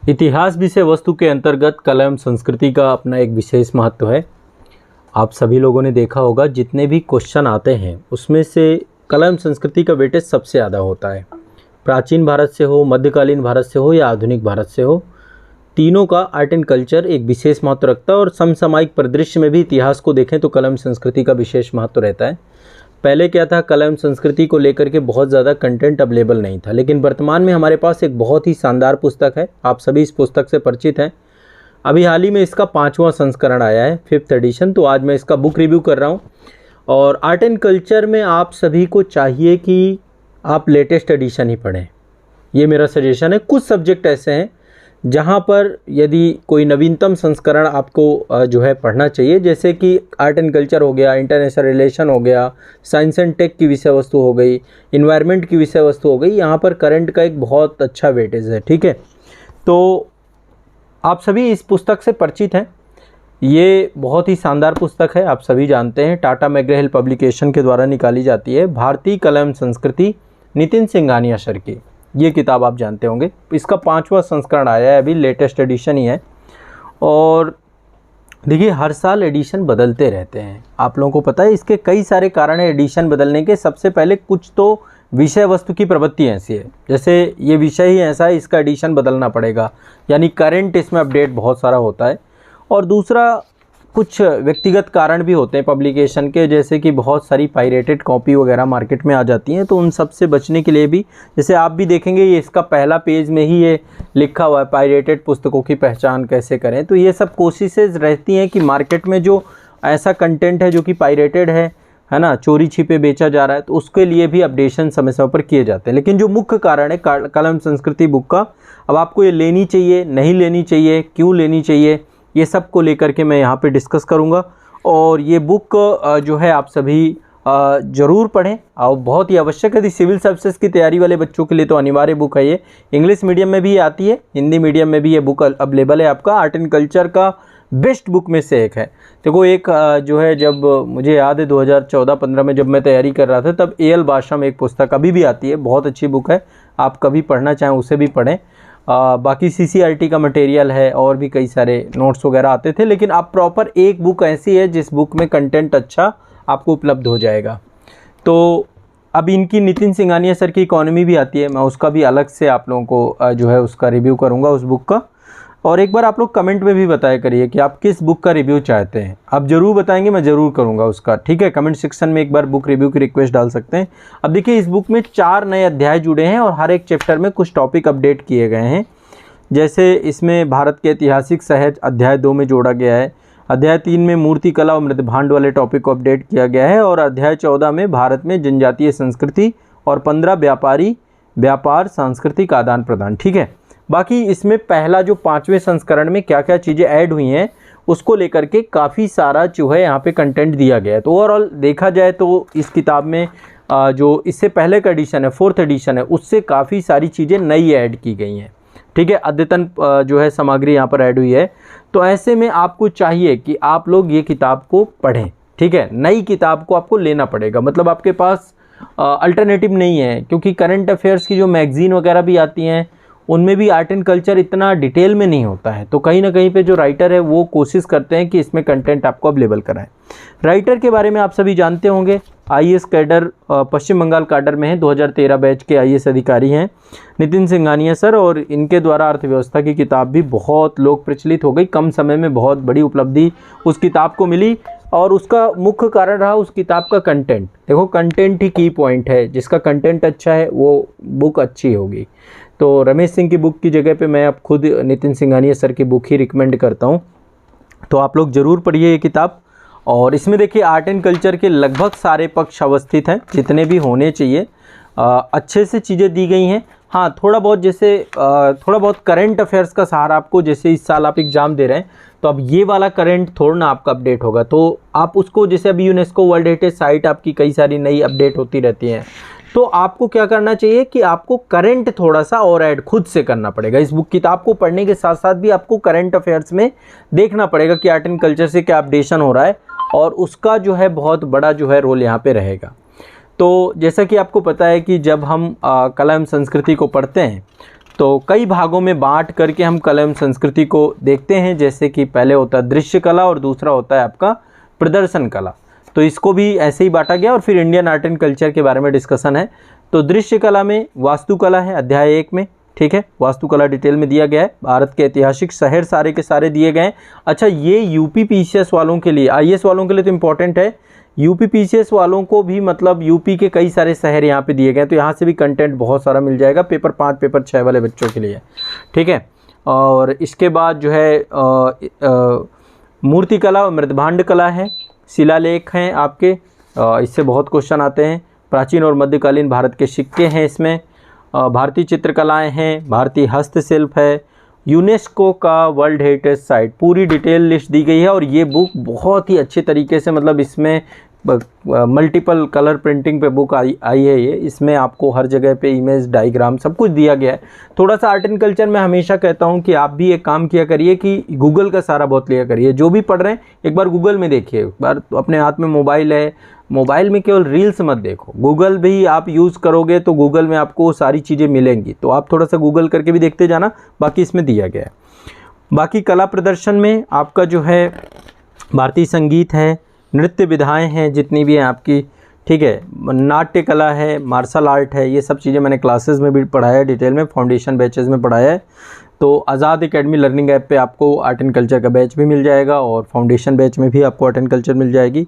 इतिहास विषय वस्तु के अंतर्गत कला एवं संस्कृति का अपना एक विशेष महत्व है। आप सभी लोगों ने देखा होगा जितने भी क्वेश्चन आते हैं उसमें से कला एवं संस्कृति का वेटेज सबसे ज़्यादा होता है। प्राचीन भारत से हो, मध्यकालीन भारत से हो या आधुनिक भारत से हो, तीनों का आर्ट एंड कल्चर एक विशेष महत्व रखता है। और समसामयिक परिदृश्य में भी इतिहास को देखें तो कला एवं संस्कृति का विशेष महत्व रहता है। पहले क्या था, कला एवं संस्कृति को लेकर के बहुत ज़्यादा कंटेंट अवेलेबल नहीं था, लेकिन वर्तमान में हमारे पास एक बहुत ही शानदार पुस्तक है। आप सभी इस पुस्तक से परिचित हैं। अभी हाल ही में इसका 5वां संस्करण आया है, 5th एडिशन। तो आज मैं इसका बुक रिव्यू कर रहा हूँ। और आर्ट एंड कल्चर में आप सभी को चाहिए कि आप लेटेस्ट एडिशन ही पढ़ें, ये मेरा सजेशन है। कुछ सब्जेक्ट ऐसे हैं जहाँ पर यदि कोई नवीनतम संस्करण आपको जो है पढ़ना चाहिए, जैसे कि आर्ट एंड कल्चर हो गया, इंटरनेशनल रिलेशन हो गया, साइंस एंड टेक की विषय वस्तु हो गई, इन्वायरमेंट की विषय वस्तु हो गई, यहाँ पर करंट का एक बहुत अच्छा वेटेज है। ठीक है, तो आप सभी इस पुस्तक से परिचित हैं। ये बहुत ही शानदार पुस्तक है, आप सभी जानते हैं। टाटा मैकग्रा-हिल पब्लिकेशन के द्वारा निकाली जाती है। भारतीय कला एवं संस्कृति, नितिन सिंघानिया सर की ये किताब आप जानते होंगे। इसका 5वां संस्करण आया है, अभी लेटेस्ट एडिशन ही है। और देखिए हर साल एडिशन बदलते रहते हैं, आप लोगों को पता है। इसके कई सारे कारण है एडिशन बदलने के। सबसे पहले कुछ तो विषय वस्तु की प्रवृत्ति ऐसी है, जैसे ये विषय ही ऐसा है, इसका एडिशन बदलना पड़ेगा, यानी करंट इसमें अपडेट बहुत सारा होता है। और दूसरा कुछ व्यक्तिगत कारण भी होते हैं पब्लिकेशन के, जैसे कि बहुत सारी पायरेटेड कॉपी वगैरह मार्केट में आ जाती हैं। तो उन सब से बचने के लिए भी, जैसे आप भी देखेंगे ये इसका पहला पेज में ही ये लिखा हुआ है, पायरेटेड पुस्तकों की पहचान कैसे करें। तो ये सब कोशिशें रहती हैं कि मार्केट में जो ऐसा कंटेंट है जो कि पायरेटेड है ना, चोरी छिपे बेचा जा रहा है, तो उसके लिए भी अपडेशन समय समय पर किए जाते हैं। लेकिन जो मुख्य कारण है कला एवं संस्कृति बुक का, अब आपको ये लेनी चाहिए, नहीं लेनी चाहिए, क्यों लेनी चाहिए, ये सब को लेकर के मैं यहाँ पे डिस्कस करूँगा। और ये बुक जो है आप सभी ज़रूर पढ़ें, और बहुत ही आवश्यक है। सिविल सर्विसेज की तैयारी वाले बच्चों के लिए तो अनिवार्य बुक है ये। इंग्लिश मीडियम में भी आती है, हिंदी मीडियम में भी ये बुक अवेलेबल है। आपका आर्ट एंड कल्चर का बेस्ट बुक में से एक है। देखो एक जो है, जब मुझे याद है 2014-15 में जब मैं तैयारी कर रहा था, तब ए.एल. बाशम एक पुस्तक अभी भी आती है, बहुत अच्छी बुक है। आप कभी पढ़ना चाहें उसे भी पढ़ें। बाकी CCRT का मटेरियल है और भी कई सारे नोट्स वगैरह आते थे, लेकिन अब प्रॉपर एक बुक ऐसी है जिस बुक में कंटेंट अच्छा आपको उपलब्ध हो जाएगा। तो अब इनकी नितिन सिंघानिया सर की इकोनॉमी भी आती है, मैं उसका भी अलग से आप लोगों को जो है उसका रिव्यू करूँगा उस बुक का। और एक बार आप लोग कमेंट में भी बताया करिए कि आप किस बुक का रिव्यू चाहते हैं। आप ज़रूर बताएंगे, मैं ज़रूर करूँगा उसका। ठीक है, कमेंट सेक्शन में एक बार बुक रिव्यू की रिक्वेस्ट डाल सकते हैं। अब देखिए इस बुक में 4 नए अध्याय जुड़े हैं और हर एक चैप्टर में कुछ टॉपिक अपडेट किए गए हैं। जैसे इसमें भारत के ऐतिहासिक सहज अध्याय 2 में जोड़ा गया है। अध्याय 3 में मूर्ति कला और मृद भांड वाले टॉपिक को अपडेट किया गया है। और अध्याय 14 में भारत में जनजातीय संस्कृति और 15 व्यापार सांस्कृतिक आदान प्रदान। ठीक है, बाकी इसमें पहला जो 5वें संस्करण में क्या क्या चीज़ें ऐड हुई हैं उसको लेकर के काफ़ी सारा जो है यहाँ पे कंटेंट दिया गया है। तो ओवरऑल देखा जाए तो इस किताब में जो इससे पहले का एडिशन है, 4th एडिशन है, उससे काफ़ी सारी चीज़ें नई ऐड की गई हैं। ठीक है, अद्यतन जो है सामग्री यहाँ पर ऐड हुई है। तो ऐसे में आपको चाहिए कि आप लोग ये किताब को पढ़ें। ठीक है, नई किताब को आपको लेना पड़ेगा, मतलब आपके पास अल्टरनेटिव नहीं है, क्योंकि करंट अफेयर्स की जो मैगज़ीन वगैरह भी आती हैं उनमें भी आर्ट एंड कल्चर इतना डिटेल में नहीं होता है। तो कहीं ना कहीं पे जो राइटर है वो कोशिश करते हैं कि इसमें कंटेंट आपको अवेलेबल कराएं। राइटर के बारे में आप सभी जानते होंगे, आईएएस कैडर पश्चिम बंगाल कैडर में है, 2013 बैच के आईएएस अधिकारी हैं नितिन सिंघानिया सर। और इनके द्वारा अर्थव्यवस्था की किताब भी बहुत लोक प्रचलित हो गई, कम समय में बहुत बड़ी उपलब्धि उस किताब को मिली। और उसका मुख्य कारण रहा उस किताब का कंटेंट। देखो कंटेंट ही की पॉइंट है, जिसका कंटेंट अच्छा है वो बुक अच्छी होगी। तो रमेश सिंह की बुक की जगह पे मैं अब खुद नितिन सिंघानिया सर की बुक ही रिकमेंड करता हूँ। तो आप लोग ज़रूर पढ़िए ये किताब। और इसमें देखिए आर्ट एंड कल्चर के लगभग सारे पक्ष अवस्थित हैं, जितने भी होने चाहिए। अच्छे से चीज़ें दी गई हैं। हाँ, थोड़ा बहुत जैसे थोड़ा बहुत करंट अफेयर्स का सहारा आपको, जैसे इस साल आप एग्ज़ाम दे रहे हैं तो अब ये वाला करंट थोड़ा ना आपका अपडेट होगा, तो आप उसको, जैसे अभी यूनेस्को वर्ल्ड हेरिटेज साइट आपकी कई सारी नई अपडेट होती रहती हैं, तो आपको क्या करना चाहिए कि आपको करंट थोड़ा सा और ऐड खुद से करना पड़ेगा। इस बुक किताब को पढ़ने के साथ साथ भी आपको करंट अफेयर्स में देखना पड़ेगा कि आर्ट एंड कल्चर से क्या अपडेशन हो रहा है, और उसका जो है बहुत बड़ा जो है रोल यहाँ पे रहेगा। तो जैसा कि आपको पता है कि जब हम कला एवं संस्कृति को पढ़ते हैं तो कई भागों में बांट करके हम कला एवं संस्कृति को देखते हैं। जैसे कि पहले होता है दृश्य कला और दूसरा होता है आपका प्रदर्शन कला। तो इसको भी ऐसे ही बांटा गया और फिर इंडियन आर्ट एंड कल्चर के बारे में डिस्कशन है। तो दृश्य कला में वास्तुकला है अध्याय 1 में, ठीक है। वास्तुकला डिटेल में दिया गया है। भारत के ऐतिहासिक शहर सारे के सारे दिए गए हैं। अच्छा, ये यूपी पीसीएस वालों के लिए, आईएएस वालों के लिए तो इम्पोर्टेंट है। यूपी पीसीएस वालों को भी मतलब यूपी के कई सारे शहर यहाँ पे दिए गए हैं, तो यहाँ से भी कंटेंट बहुत सारा मिल जाएगा पेपर 5 पेपर 6 वाले बच्चों के लिए, ठीक है। और इसके बाद जो है मूर्तिकला और मृदभांड कला है, शिलालेख हैं आपके, इससे बहुत क्वेश्चन आते हैं। प्राचीन और मध्यकालीन भारत के सिक्के हैं इसमें, भारतीय चित्रकलाएँ हैं, भारतीय हस्तशिल्प है, यूनेस्को का वर्ल्ड हेरिटेज साइट, पूरी डिटेल लिस्ट दी गई है। और ये बुक बहुत ही अच्छे तरीके से, मतलब इसमें मल्टीपल कलर प्रिंटिंग पे बुक आई है ये। इसमें आपको हर जगह पे इमेज डायग्राम सब कुछ दिया गया है। थोड़ा सा आर्ट एंड कल्चर में हमेशा कहता हूँ कि आप भी एक काम किया करिए कि गूगल का सहारा बहुत लिया करिए। जो भी पढ़ रहे हैं एक बार गूगल में देखिए, एक बार अपने हाथ में मोबाइल है, मोबाइल में केवल रील्स मत देखो, गूगल भी आप यूज़ करोगे तो गूगल में आपको सारी चीज़ें मिलेंगी। तो आप थोड़ा सा गूगल करके भी देखते जाना, बाकी इसमें दिया गया है। बाकी कला प्रदर्शन में आपका जो है भारतीय संगीत है, नृत्य विधाएं हैं जितनी भी हैं आपकी, ठीक है, नाट्य कला है, मार्शल आर्ट है, ये सब चीज़ें मैंने क्लासेस में भी पढ़ाया है डिटेल में, फाउंडेशन बैचेस में पढ़ाया है। तो आज़ाद एकेडमी लर्निंग ऐप पे आपको आर्ट एंड कल्चर का बैच भी मिल जाएगा और फाउंडेशन बैच में भी आपको आर्ट एंड कल्चर मिल जाएगी।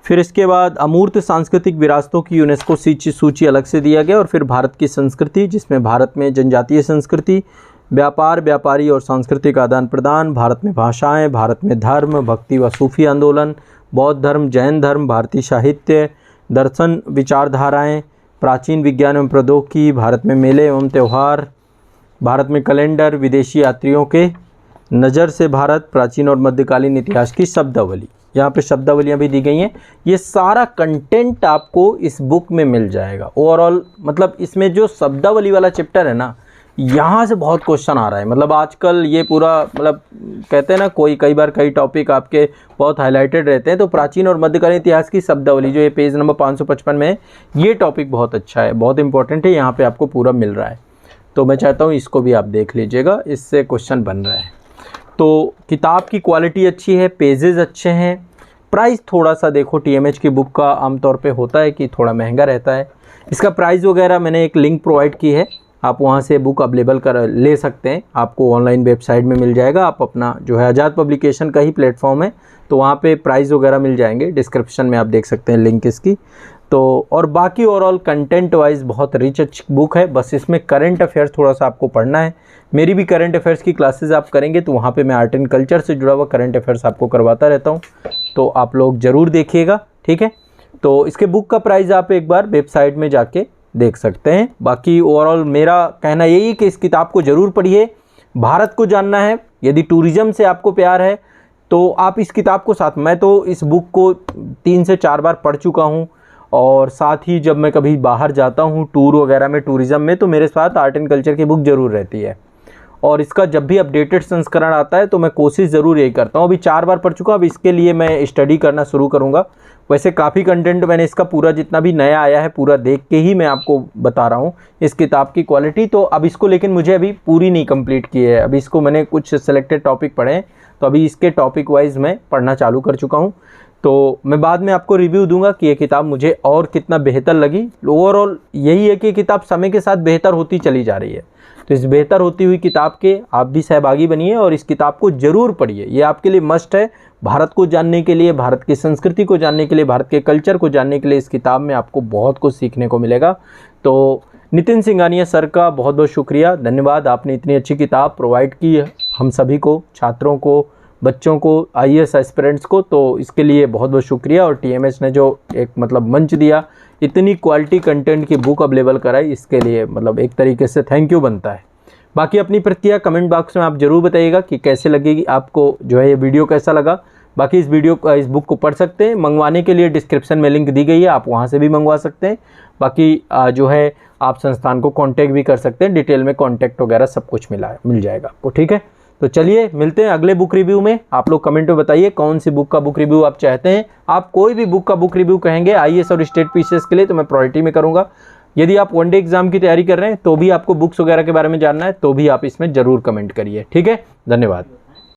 फिर इसके बाद अमूर्त सांस्कृतिक विरासतों की यूनेस्को सूची अलग से दिया गया। और फिर भारत की संस्कृति, जिसमें भारत में जनजातीय संस्कृति, व्यापार, व्यापारी और सांस्कृतिक आदान प्रदान, भारत में भाषाएं, भारत में धर्म, भक्ति व सूफी आंदोलन, बौद्ध धर्म, जैन धर्म, भारतीय साहित्य, दर्शन, विचारधाराएं, प्राचीन विज्ञान एवं प्रौद्योगिकी, भारत में मेले एवं त्यौहार, भारत में कैलेंडर, विदेशी यात्रियों के नज़र से भारत, प्राचीन और मध्यकालीन इतिहास की शब्दावली, यहाँ पे शब्दावलियाँ भी दी गई हैं। ये सारा कंटेंट आपको इस बुक में मिल जाएगा। ओवरऑल मतलब इसमें जो शब्दावली वाला चैप्टर है ना, यहाँ से बहुत क्वेश्चन आ रहा है। मतलब आजकल ये पूरा, मतलब कहते हैं ना, कई बार कई टॉपिक आपके बहुत हाईलाइटेड रहते हैं। तो प्राचीन और मध्यकालीन इतिहास की शब्दावली जो ये पेज नंबर 555 में है, ये टॉपिक बहुत अच्छा है, बहुत इंपॉर्टेंट है, यहाँ पे आपको पूरा मिल रहा है। तो मैं चाहता हूँ इसको भी आप देख लीजिएगा, इससे क्वेश्चन बन रहा है। तो किताब की क्वालिटी अच्छी है, पेजेस अच्छे हैं। प्राइस थोड़ा सा देखो, टीएमएच की बुक का आमतौर पे होता है कि थोड़ा महंगा रहता है। इसका प्राइस वगैरह मैंने एक लिंक प्रोवाइड की है, आप वहाँ से बुक अवेलेबल कर ले सकते हैं, आपको ऑनलाइन वेबसाइट में मिल जाएगा। आप अपना जो है आज़ाद पब्लिकेशन का ही प्लेटफॉर्म है, तो वहाँ पे प्राइस वगैरह मिल जाएंगे, डिस्क्रिप्शन में आप देख सकते हैं लिंक इसकी। तो और बाकी ओवरऑल कंटेंट वाइज बहुत रिच अच्छी बुक है। बस इसमें करंट अफेयर्स थोड़ा सा आपको पढ़ना है। मेरी भी करंट अफेयर्स की क्लासेस आप करेंगे तो वहाँ पे मैं आर्ट एंड कल्चर से जुड़ा हुआ करंट अफेयर्स आपको करवाता रहता हूँ, तो आप लोग ज़रूर देखिएगा, ठीक है। तो इसके बुक का प्राइस आप एक बार वेबसाइट में जाके देख सकते हैं। बाकी ओवरऑल मेरा कहना यही है कि इस किताब को ज़रूर पढ़िए। भारत को जानना है, यदि टूरिज़्म से आपको प्यार है तो आप इस किताब को साथ, मैं तो इस बुक को 3 से 4 बार पढ़ चुका हूँ। और साथ ही जब मैं कभी बाहर जाता हूँ टूर वगैरह में, टूरिज़्म में, तो मेरे साथ आर्ट एंड कल्चर की बुक ज़रूर रहती है। और इसका जब भी अपडेटेड संस्करण आता है तो मैं कोशिश ज़रूर यही करता हूँ। अभी 4 बार पढ़ चुका, अब इसके लिए मैं स्टडी करना शुरू करूँगा। वैसे काफ़ी कंटेंट मैंने इसका पूरा जितना भी नया आया है पूरा देख के ही मैं आपको बता रहा हूँ इस किताब की क्वालिटी। तो अब इसको लेकिन मुझे अभी पूरी नहीं कंप्लीट की है, अभी इसको मैंने कुछ सिलेक्टेड टॉपिक पढ़े हैं, तो अभी इसके टॉपिक वाइज मैं पढ़ना चालू कर चुका हूँ। तो मैं बाद में आपको रिव्यू दूंगा कि ये किताब मुझे और कितना बेहतर लगी। ओवरऑल यही है कि किताब समय के साथ बेहतर होती चली जा रही है। तो इस बेहतर होती हुई किताब के आप भी सहभागी बनिए और इस किताब को ज़रूर पढ़िए। ये आपके लिए मस्ट है। भारत को जानने के लिए, भारत की संस्कृति को जानने के लिए, भारत के कल्चर को जानने के लिए इस किताब में आपको बहुत कुछ सीखने को मिलेगा। तो नितिन सिंघानिया सर का बहुत बहुत शुक्रिया, धन्यवाद। आपने इतनी अच्छी किताब प्रोवाइड की हम सभी को, छात्रों को, बच्चों को, आईएएस एस्पिरेंट्स को, तो इसके लिए बहुत बहुत शुक्रिया। और टीएमएच ने जो एक मतलब मंच दिया, इतनी क्वालिटी कंटेंट की बुक अवेलेबल कराई, इसके लिए मतलब एक तरीके से थैंक यू बनता है। बाकी अपनी प्रतिक्रिया कमेंट बॉक्स में आप ज़रूर बताइएगा कि कैसे लगेगी आपको, जो है ये वीडियो कैसा लगा। बाकी इस बुक को पढ़ सकते हैं। मंगवाने के लिए डिस्क्रिप्शन में लिंक दी गई है, आप वहाँ से भी मंगवा सकते हैं। बाकी जो है आप संस्थान को कांटेक्ट भी कर सकते हैं, डिटेल में कांटेक्ट वगैरह सब कुछ मिल जाएगा आपको, ठीक है। तो चलिए मिलते हैं अगले बुक रिव्यू में। आप लोग कमेंट में बताइए कौन सी बुक का बुक रिव्यू आप चाहते हैं। आप कोई भी बुक का बुक रिव्यू कहेंगे आईएएस और स्टेट पीसीएस के लिए तो मैं प्रायोरिटी में करूँगा। यदि आप वनडे एग्जाम की तैयारी कर रहे हैं तो भी आपको बुक्स वगैरह के बारे में जानना है तो भी आप इसमें ज़रूर कमेंट करिए। ठीक है, धन्यवाद।